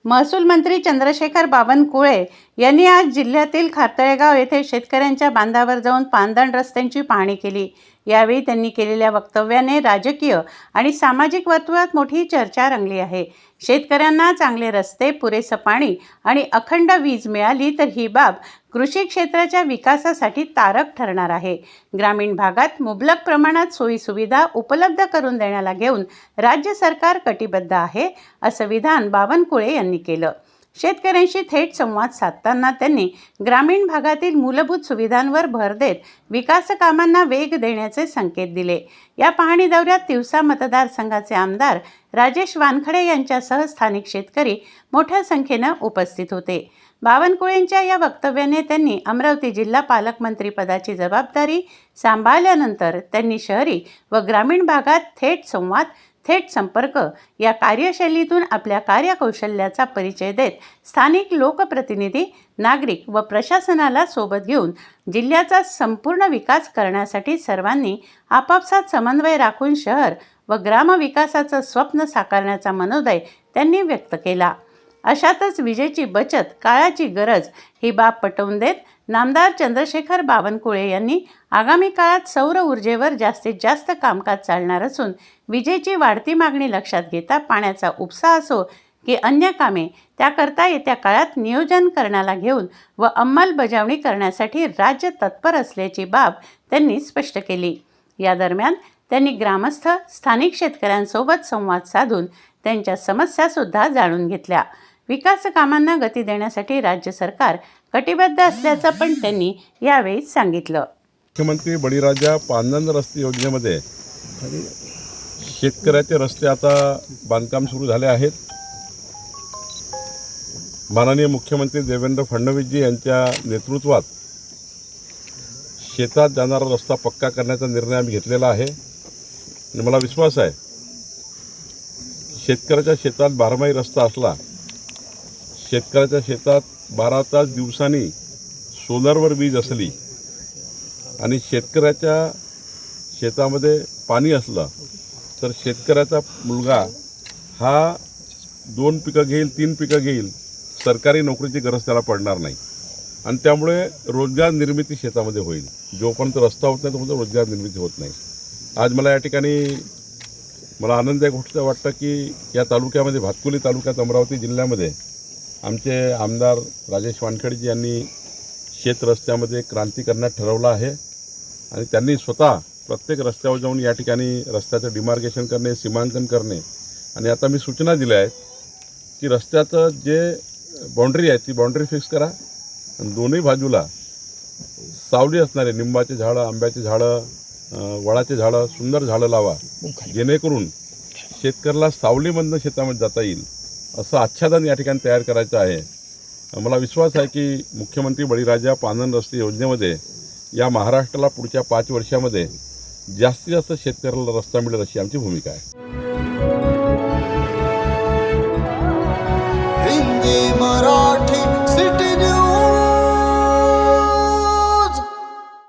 महसूल मंत्री चंद्रशेखर बावनकुळे यांनी आज जिल्ह्यातील खारतळेगाव येथे शेतकऱ्यांच्या बांधावर जाऊन पांदण रस्त्यांची पाहणी केली। यावेळी त्यांनी केलेल्या वक्तव्याने राजकीय आणि सामाजिक वर्तुळात मोठी चर्चा रंगली आहे। शेतकऱ्यांना चांगले रस्ते, पुरेसे पाणी आणि अखंड वीज मिळाली तर ही बाब कृषी क्षेत्राच्या विकासासाठी तारक ठरणार आहे। ग्रामीण भागात मुबलक प्रमाणात सोयी सुविधा उपलब्ध करून देण्याला घेऊन राज्य सरकार कटिबद्ध आहे, असं विधान बावनकुळे यांनी केलं। शेतकऱ्यांशी थेट संवाद साधताना त्यांनी ग्रामीण भागातील मूलभूत सुविधांवर भर देत विकास कामांना वेग देण्याचे संकेत दिले। या पाहणी दौऱ्यात तिवसा मतदारसंघाचे आमदार राजेश वानखडे यांच्यासह स्थानिक शेतकरी मोठ्या संख्येने उपस्थित होते। बावनकुळेंच्या या वक्तव्याने त्यांनी अमरावती जिल्हा पालकमंत्री पदाची जबाबदारी सांभाळल्यानंतर त्यांनी शहरी व ग्रामीण भागात थेट संवाद, थेट संपर्क या कार्यशैलीतून आपल्या कार्यकौशल्याचा परिचय देत स्थानिक लोकप्रतिनिधी, नागरिक व प्रशासनाला सोबत घेऊन जिल्ह्याचा संपूर्ण विकास करण्यासाठी सर्वांनी आपापसात समन्वय राखून शहर व ग्रामविकासाचं स्वप्न साकारण्याचा मनोदय त्यांनी व्यक्त केला। अशातच विजेची बचत काळाची गरज ही बाब पटवून देत नामदार चंद्रशेखर बावनकुळे यांनी आगामी काळात सौर ऊर्जेवर जास्तीत जास्त कामकाज चालणार असून विजेची वाढती मागणी लक्षात घेता पाण्याचा उपसा असो की अन्य कामे त्याकरता येत्या काळात नियोजन करण्याला घेऊन व अंमलबजावणी करण्यासाठी राज्य तत्पर असल्याची बाब त्यांनी स्पष्ट केली। या दरम्यान त्यांनी ग्रामस्थ, स्थानिक शेतकऱ्यांसोबत संवाद साधून त्यांच्या समस्यासुद्धा जाणून घेतल्या। विकास कामांना गती देण्यासाठी राज्य सरकार कटिबद्ध असल्याचं पण त्यांनी यावेळी सांगितलं। मुख्यमंत्री बळीराजा पांदण रस्ते योजनेमध्ये शेतकऱ्याचे रस्ते आता बांधकाम सुरू झाले आहेत। माननीय मुख्यमंत्री देवेंद्र फडणवीसजी यांच्या नेतृत्वात शेतात जाणारा रस्ता पक्का करण्याचा निर्णय आम्ही घेतलेला आहे आणि मला विश्वास आहे शेतकऱ्याच्या शेतात बारमाही रस्ता असला, शेतकऱ्याच्या शेतात 12 तास दिवसांनी सोलरवर वीज असली आणि शेतकऱ्याच्या शेतामध्ये पाणी असलं तर शेतकऱ्याचा मुलगा हा 2 पिकं घेईल, 3 पिकं घेईल, सरकारी नोकरीची गरज त्याला पडणार नाही आणि त्यामुळे रोजगार निर्मिती शेतामध्ये होईल। जोपर्यंत रस्ता होत नाही तोपर्यंत रोजगार निर्मिती होत नाही। आज मला या ठिकाणी आनंद गोष्ट वाटतं की या तालुक्यामध्ये, भातकुली तालुक्यात, अमरावती जिल्ह्यामध्ये आमचे आमदार राजेश वानखडेजी यांनी शेत रस्त्यामध्ये क्रांती करण्यात ठरवलं आहे आणि त्यांनी स्वतः प्रत्येक रस्त्यावर जाऊन या ठिकाणी रस्त्याचं डिमार्केशन करणे, सीमांकन करणे आणि आता मी सूचना दिल्या आहेत की रस्त्याचं जे बाउंड्री आहे ती बाउंड्री फिक्स करा आणि दोन्ही बाजूला सावली असणारे निंबाचे झाडं, आंब्याचे झाडं, वडाचे झाडं, सुंदर झाडं लावा, जेणेकरून शेतकऱ्याला सावलीमधनं शेतामध्ये जाता येईल असं आच्छादन या ठिकाणी तयार करायचं आहे। मला विश्वास आहे की मुख्यमंत्री बळीराजा पांदण रस्ते योजनेमध्ये या महाराष्ट्राला पुढच्या 5 वर्षामध्ये जास्तीत जास्त शेतकऱ्याला रस्ता मिळेल अशी आमची भूमिका आहे।